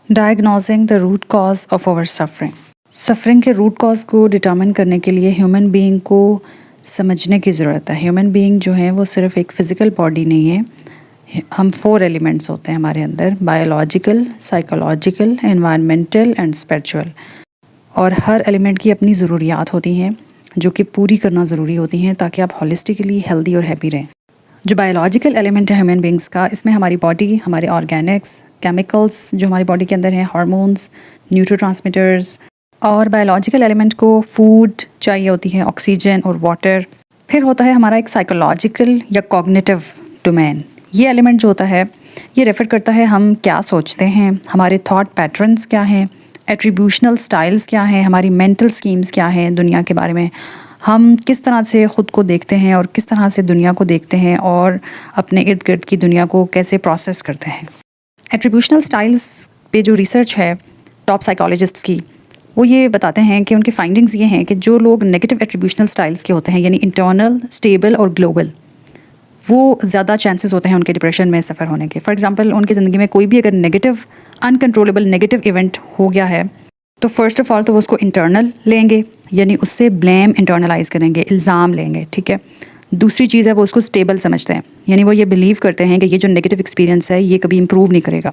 Diagnosing the root cause of our suffering کے root cause کو determine کرنے کے لیے ہیومن بینگ کو سمجھنے کی ضرورت ہے. ہیومن بینگ جو ہے وہ صرف ایک فزیکل باڈی نہیں ہے. ہم 4 ایلیمنٹس ہوتے ہیں ہمارے اندر: biological, psychological, environmental and spiritual. اور ہر ایلیمنٹ کی اپنی ضروریات ہوتی ہیں جو کہ پوری کرنا ضروری ہوتی ہیں تاکہ آپ ہولسٹکلی ہیلدی اور ہیپی رہیں. جو بایولوجیکل ایلیمنٹ ہے ہیومن بینگس کا، اس میں ہماری باڈی، ہمارے آرگینکس، کیمیکلس جو ہماری باڈی کے اندر ہیں، ہارمونس، نیوٹرو ٹرانسمیٹرز. اور بایولوجیکل ایلیمنٹ کو فوڈ چاہیے ہوتی ہے، آکسیجن اور واٹر. پھر ہوتا ہے ہمارا ایک سائیکولوجیکل یا کوگنیٹیو ڈومین. یہ ایلیمنٹ جو ہوتا ہے یہ ریفر کرتا ہے ہم کیا سوچتے ہیں، ہمارے تھاٹ پیٹرنس کیا ہیں، ایٹریبیوشنل سٹائلز کیا ہیں، ہماری مینٹل سکیمز کیا ہیں دنیا کے بارے میں، ہم کس طرح سے خود کو دیکھتے ہیں اور کس طرح سے دنیا کو دیکھتے ہیں اور اپنے ارد گرد کی دنیا کو کیسے پروسیس کرتے ہیں. ایٹریبیوشنل سٹائلز پہ جو ریسرچ ہے ٹاپ سائیکالوجسٹس کی، وہ یہ بتاتے ہیں کہ ان کی فائنڈنگز یہ ہیں کہ جو لوگ نیگیٹو ایٹریبیوشنل سٹائلز کے ہوتے ہیں، یعنی انٹرنل، اسٹیبل اور گلوبل، وہ زیادہ چانسز ہوتے ہیں ان کے ڈپریشن میں سفر ہونے کے. فار ایگزامپل، ان کی زندگی میں کوئی بھی اگر نیگیٹو، انکنٹرولیبل نیگیٹو ایونٹ ہو گیا ہے تو فرسٹ آف آل تو وہ اس کو انٹرنل لیں گے، یعنی اس سے بلیم انٹرنلائز کریں گے، الزام لیں گے، ٹھیک ہے. دوسری چیز ہے وہ اس کو اسٹیبل سمجھتے ہیں، یعنی وہ یہ بلیو کرتے ہیں کہ یہ جو نیگیٹو ایکسپیرینس ہے یہ کبھی امپروو نہیں کرے گا،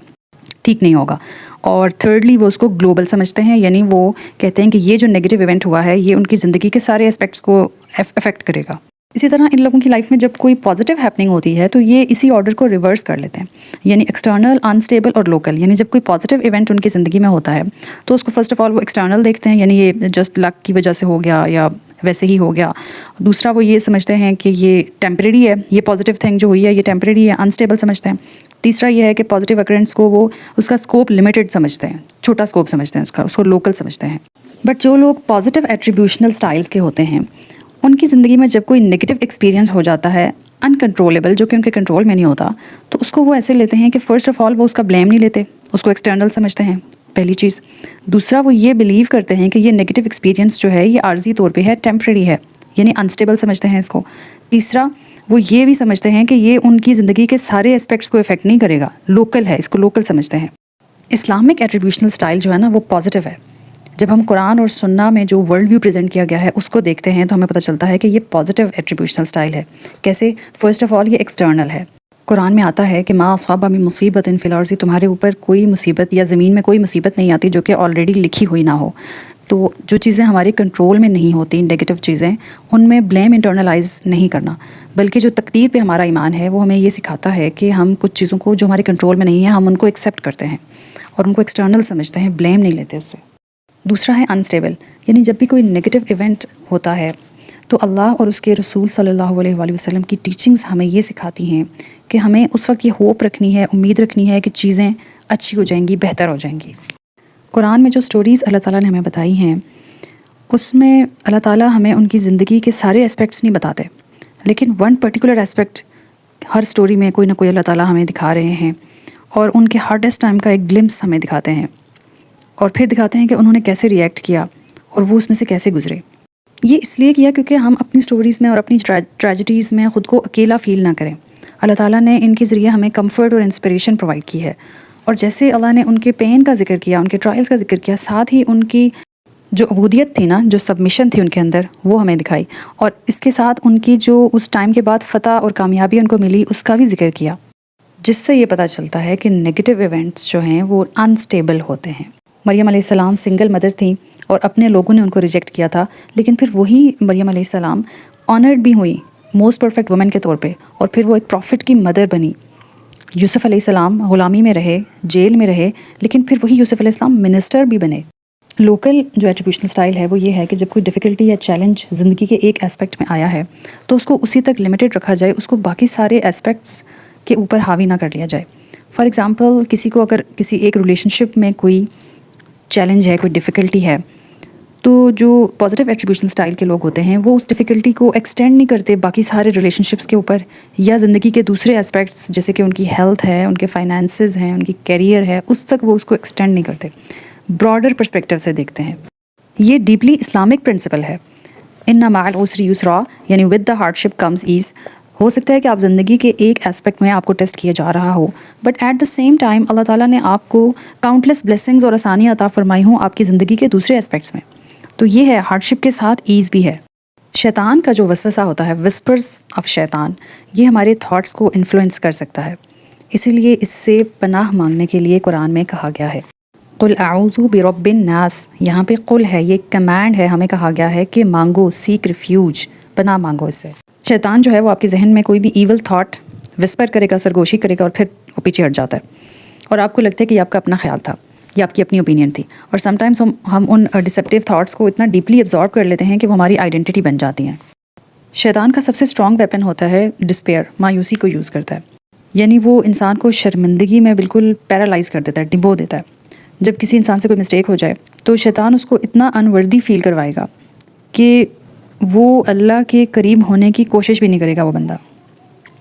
ٹھیک نہیں ہوگا. اور تھرڈلی وہ اس کو گلوبل سمجھتے ہیں، یعنی وہ کہتے ہیں کہ یہ جو نیگیٹو ایونٹ ہوا ہے یہ ان کی زندگی کے سارے اسپیکٹس کو افیکٹ کرے گا. اسی طرح ان لوگوں کی لائف میں جب کوئی پازیٹیو ہیپننگ ہوتی ہے تو یہ اسی آرڈر کو ریورس کر لیتے ہیں، یعنی ایکسٹرنل، انسٹیبل اور لوکل. یعنی جب کوئی پازیٹیو ایونٹ ان کی زندگی میں ہوتا ہے تو اس کو فرسٹ آف آل وہ ایکسٹرنل دیکھتے ہیں، یعنی یہ جسٹ لک کی وجہ سے ہو گیا یا ویسے ہی ہو گیا. دوسرا وہ یہ سمجھتے ہیں کہ یہ ٹیمپریری ہے، یہ پازیٹیو تھنگ جو ہوئی ہے یہ ٹیمپریری ہے، انسٹیبل سمجھتے ہیں. تیسرا یہ ہے کہ پازیٹیو اکرنس کو وہ اس کا اسکوپ لمیٹڈ سمجھتے ہیں، چھوٹا اسکوپ سمجھتے ہیں اس کو لوکل سمجھتے ہیں. بٹ جو لوگ پازیٹیو ایٹریبیوشنل سٹائلز کے ہوتے ہیں ان کی زندگی میں جب کوئی نگیٹو ایکسپیرینس ہو جاتا ہے انکنٹرولیبل، جو کہ ان کے کنٹرول میں نہیں ہوتا، تو اس کو وہ ایسے لیتے ہیں کہ فرسٹ آف آل وہ اس کا بلیم نہیں لیتے، اس کو ایکسٹرنل سمجھتے ہیں، پہلی چیز. دوسرا وہ یہ بلیو کرتے ہیں کہ یہ نگیٹو ایکسپیرینس جو ہے یہ عارضی طور پہ ہے، ٹیمپریری ہے، یعنی انسٹیبل سمجھتے ہیں اس کو. تیسرا وہ یہ بھی سمجھتے ہیں کہ یہ ان کی زندگی کے سارے اسپیکٹس کو افیکٹ نہیں کرے گا، لوکل ہے، اس کو لوکل سمجھتے ہیں. اسلامک ایٹریبیوشنل سٹائل جو ہے نا وہ پازیٹیو ہے. جب ہم قرآن اور سنہ میں جو ورلڈ ویو پریزنٹ کیا گیا ہے اس کو دیکھتے ہیں تو ہمیں پتہ چلتا ہے کہ یہ پازیٹیو ایٹریبیوشنل سٹائل ہے. کیسے؟ فرسٹ آف آل یہ ایکسٹرنل ہے. قرآن میں آتا ہے کہ ما اصاب من مصیبت فی الارض، تمہارے اوپر کوئی مصیبت یا زمین میں کوئی مصیبت نہیں آتی جو کہ آلریڈی لکھی ہوئی نہ ہو. تو جو چیزیں ہمارے کنٹرول میں نہیں ہوتی، نیگیٹو چیزیں، ان میں بلیم انٹرنلائز نہیں کرنا، بلکہ جو تقدیر پہ ہمارا ایمان ہے وہ ہمیں یہ سکھاتا ہے کہ ہم کچھ چیزوں کو جو ہمارے کنٹرول میں نہیں ہیں ہم ان کو ایکسیپٹ کرتے ہیں اور ان کو ایکسٹرنل سمجھتے ہیں، بلیم نہیں لیتے اس سے. دوسرا ہے انسٹیبل، یعنی جب بھی کوئی نیگیٹو ایونٹ ہوتا ہے تو اللہ اور اس کے رسول صلی اللہ علیہ وآلہ وسلم کی ٹیچنگز ہمیں یہ سکھاتی ہیں کہ ہمیں اس وقت یہ ہوپ رکھنی ہے، امید رکھنی ہے کہ چیزیں اچھی ہو جائیں گی، بہتر ہو جائیں گی. قرآن میں جو سٹوریز اللہ تعالیٰ نے ہمیں بتائی ہیں اس میں اللہ تعالیٰ ہمیں ان کی زندگی کے سارے اسپیکٹس نہیں بتاتے، لیکن ون پرٹیکولر اسپیکٹ ہر سٹوری میں کوئی نہ کوئی اللہ تعالیٰ ہمیں دکھا رہے ہیں اور ان کے ہارڈسٹ ٹائم کا ایک گلمپس ہمیں دکھاتے ہیں اور پھر دکھاتے ہیں کہ انہوں نے کیسے ریئیکٹ کیا اور وہ اس میں سے کیسے گزرے. یہ اس لیے کیا کیونکہ ہم اپنی سٹوریز میں اور اپنی ٹریجڈیز میں خود کو اکیلا فیل نہ کریں. اللہ تعالیٰ نے ان کے ذریعے ہمیں کمفرٹ اور انسپریشن پرووائڈ کی ہے، اور جیسے اللہ نے ان کے پین کا ذکر کیا، ان کے ٹرائلز کا ذکر کیا، ساتھ ہی ان کی جو عبودیت تھی نا، جو سبمیشن تھی ان کے اندر، وہ ہمیں دکھائی، اور اس کے ساتھ ان کی جو اس ٹائم کے بعد فتح اور کامیابی ان کو ملی اس کا بھی ذکر کیا، جس سے یہ پتہ چلتا ہے کہ نیگیٹو ایونٹس جو ہیں وہ انسٹیبل ہوتے ہیں. مریم علیہ السلام سنگل مدر تھیں اور اپنے لوگوں نے ان کو ریجیکٹ کیا تھا، لیکن پھر وہی مریم علیہ السلام آنرڈ بھی ہوئی موسٹ پرفیکٹ وومن کے طور پہ، اور پھر وہ ایک پروفٹ کی مدر بنی. یوسف علیہ السلام غلامی میں رہے، جیل میں رہے، لیکن پھر وہی یوسف علیہ السلام منسٹر بھی بنے. لوکل جو ایٹریبیوشنل سٹائل ہے وہ یہ ہے کہ جب کوئی ڈیفیکلٹی یا چیلنج زندگی کے ایک اسپیکٹ میں آیا ہے تو اس کو اسی تک لمیٹڈ رکھا جائے، اس کو باقی سارے اسپیکٹس کے اوپر حاوی نہ کر لیا جائے. فار ایگزامپل، کسی کو اگر کسی ایک ریلیشن شپ میں کوئی چیلنج ہے، کوئی ڈیفیکلٹی ہے، تو جو پازیٹیو ایٹریبیوشنل سٹائل کے لوگ ہوتے ہیں وہ اس ڈیفیکلٹی کو ایکسٹینڈ نہیں کرتے باقی سارے ریلیشن شپس کے اوپر یا زندگی کے دوسرے اسپیکٹس جیسے کہ ان کی ہیلتھ ہے، ان کے فائنانسز ہیں، ان کی کیریئر ہے، اس تک وہ اس کو ایکسٹینڈ نہیں کرتے، براڈر پرسپیکٹیو سے دیکھتے ہیں. یہ ڈیپلی اسلامک پرنسپل ہے. ان مع العسر یسرا، یعنی with the hardship comes ease. ہو سکتا ہے کہ آپ زندگی کے ایک اسپیکٹ میں آپ کو ٹیسٹ کیا جا رہا ہو، but at the same time اللہ تعالیٰ نے آپ کو کاؤنٹلیس بلیسنگز اور آسانیاں عطا فرمائی ہوں آپ کی زندگی کے دوسرے اسپیکٹس میں. تو یہ ہے ہارڈشپ کے ساتھ ایز بھی ہے. شیطان کا جو وسوسہ ہوتا ہے، وسپرز آف شیطان، یہ ہمارے تھاٹس کو انفلوئنس کر سکتا ہے. اسی لیے اس سے پناہ مانگنے کے لیے قرآن میں کہا گیا ہے قل اعوذ برب الناس. یہاں پہ قل ہے، یہ کمانڈ ہے، ہمیں کہا گیا ہے کہ مانگو، سیک ریفیوج، پناہ مانگو اس سے. شیطان جو ہے وہ آپ کے ذہن میں کوئی بھی ایول تھاٹ وسپر کرے گا، سرگوشی کرے گا، اور پھر وہ پیچھے ہٹ جاتا ہے اور آپ کو لگتا ہے کہ یہ آپ کا اپنا خیال تھا، یہ آپ کی اپنی اوپینین تھی. اور سم ٹائمس ہم ان ڈسپٹیو تھاٹس کو اتنا ڈیپلی ابزارو کر لیتے ہیں کہ وہ ہماری آئیڈینٹی بن جاتی ہیں. شیطان کا سب سے اسٹرانگ ویپن ہوتا ہے ڈسپیئر، مایوسی کو یوز کرتا ہے. یعنی وہ انسان کو شرمندگی میں بالکل پیرالائز کر دیتا ہے، ڈبو دیتا ہے. جب کسی انسان سے کوئی مسٹیک ہو جائے تو شیطان اس کو اتنا انوردی فیل کروائے گا کہ وہ اللہ کے قریب ہونے کی کوشش بھی نہیں کرے گا. وہ بندہ،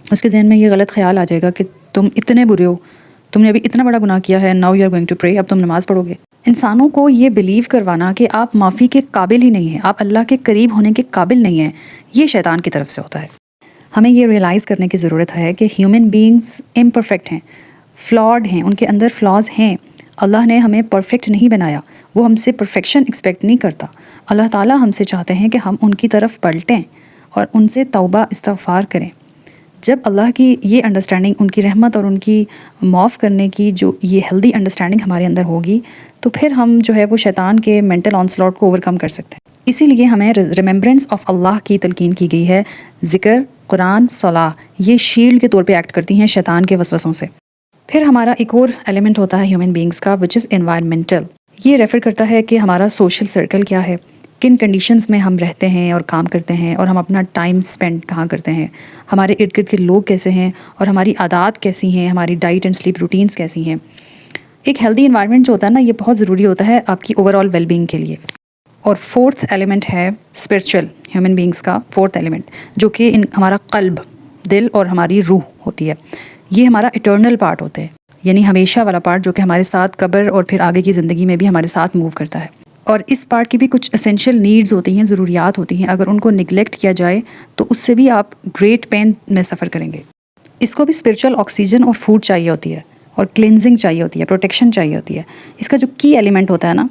اس کے ذہن میں یہ غلط خیال آ جائے گا کہ تم اتنے برے ہو، تم نے ابھی اتنا بڑا گناہ کیا ہے، now you are going to pray, اب تم نماز پڑھو گے. انسانوں کو یہ بلیو کروانا کہ آپ معافی کے قابل ہی نہیں ہیں، آپ اللہ کے قریب ہونے کے قابل نہیں ہیں، یہ شیطان کی طرف سے ہوتا ہے. ہمیں یہ ریئلائز کرنے کی ضرورت ہے کہ ہیومن بینگز امپرفیکٹ ہیں، فلاڈ ہیں، ان کے اندر فلاز ہیں. اللہ نے ہمیں پرفیکٹ نہیں بنایا، وہ ہم سے پرفیکشن ایکسپیکٹ نہیں کرتا. اللہ تعالیٰ ہم سے چاہتے ہیں کہ ہم ان کی طرف پلٹیں اور ان سے توبہ استغفار کریں. جب اللہ کی یہ انڈرسٹینڈنگ، ان کی رحمت اور ان کی معاف کرنے کی جو یہ ہیلدی انڈرسٹینڈنگ ہمارے اندر ہوگی، تو پھر ہم جو ہے وہ شیطان کے مینٹل آنسلاٹ کو اوورکم کر سکتے ہیں. اسی لیے ہمیں ریممبرنس آف اللہ کی تلقین کی گئی ہے. ذکر، قرآن، صلاح، یہ شیلڈ کے طور پہ ایکٹ کرتی ہیں شیطان کے وسوسوں سے. پھر ہمارا ایک اور ایلیمنٹ ہوتا ہے ہیومن بینگز کا، وچ از انوائرمنٹل. یہ ریفر کرتا ہے کہ ہمارا سوشل سرکل کیا ہے، کن کنڈیشنز میں ہم رہتے ہیں اور کام کرتے ہیں، اور ہم اپنا ٹائم اسپینڈ کہاں کرتے ہیں، ہمارے ارد گرد کے لوگ کیسے ہیں، اور ہماری عادات کیسی ہیں، ہماری ڈائٹ اینڈ سلیپ روٹینز کیسی ہیں. ایک ہیلدی انوائرمنٹ جو ہوتا ہے نا، یہ بہت ضروری ہوتا ہے آپ کی اوور آل ویل بینگ کے لیے. اور فورتھ ایلیمنٹ ہے اسپرچل ہیومن بینگز کا فورتھ ایلیمنٹ، جو کہ ہمارا قلب، دل اور ہماری روح ہوتی ہے. یہ ہمارا اٹرنل پارٹ ہوتا ہے، یعنی ہمیشہ والا پارٹ، جو کہ ہمارے ساتھ قبر اور پھر آگے کی زندگی میں بھی ہمارے ساتھ موو کرتا ہے. اور اس پارٹ کی بھی کچھ اسینشیل نیڈز ہوتی ہیں، ضروریات ہوتی ہیں. اگر ان کو نگلیکٹ کیا جائے تو اس سے بھی آپ گریٹ پین میں سفر کریں گے. اس کو بھی اسپرچل آکسیجن اور فوڈ چاہیے ہوتی ہے، اور کلینزنگ چاہیے ہوتی ہے، پروٹیکشن چاہیے ہوتی ہے. اس کا جو کی ایلیمنٹ ہوتا ہے نا،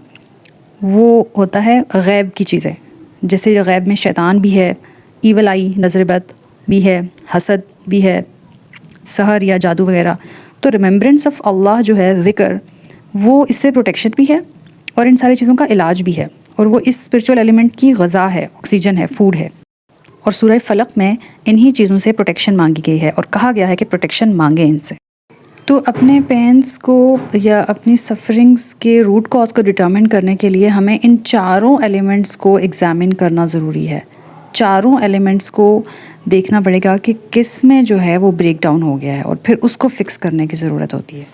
وہ ہوتا ہے غیب کی چیزیں. جیسے غیب میں شیطان بھی ہے، ایول آئی، نظر بد بھی ہے، حسد بھی ہے، سحر یا جادو وغیرہ. تو ریممبرنس آف اللہ جو ہے، ذکر، وہ اس سے پروٹیکشن بھی ہے اور ان ساری چیزوں کا علاج بھی ہے. اور وہ اس اسپرچول ایلیمنٹ کی غذا ہے، آکسیجن ہے، فوڈ ہے. اور سورہ فلق میں انہی چیزوں سے پروٹیکشن مانگی گئی ہے اور کہا گیا ہے کہ پروٹیکشن مانگیں ان سے. تو اپنے پینس کو یا اپنی سفرنگز کے روٹ کاز کو ڈٹرمن کرنے کے لیے ہمیں ان چاروں ایلیمنٹس کو ایگزامن کرنا ضروری ہے. چاروں ایلیمنٹس کو دیکھنا پڑے گا کہ کس میں جو ہے وہ بریک ڈاؤن ہو گیا ہے، اور پھر اس کو فکس کرنے کی ضرورت ہوتی ہے.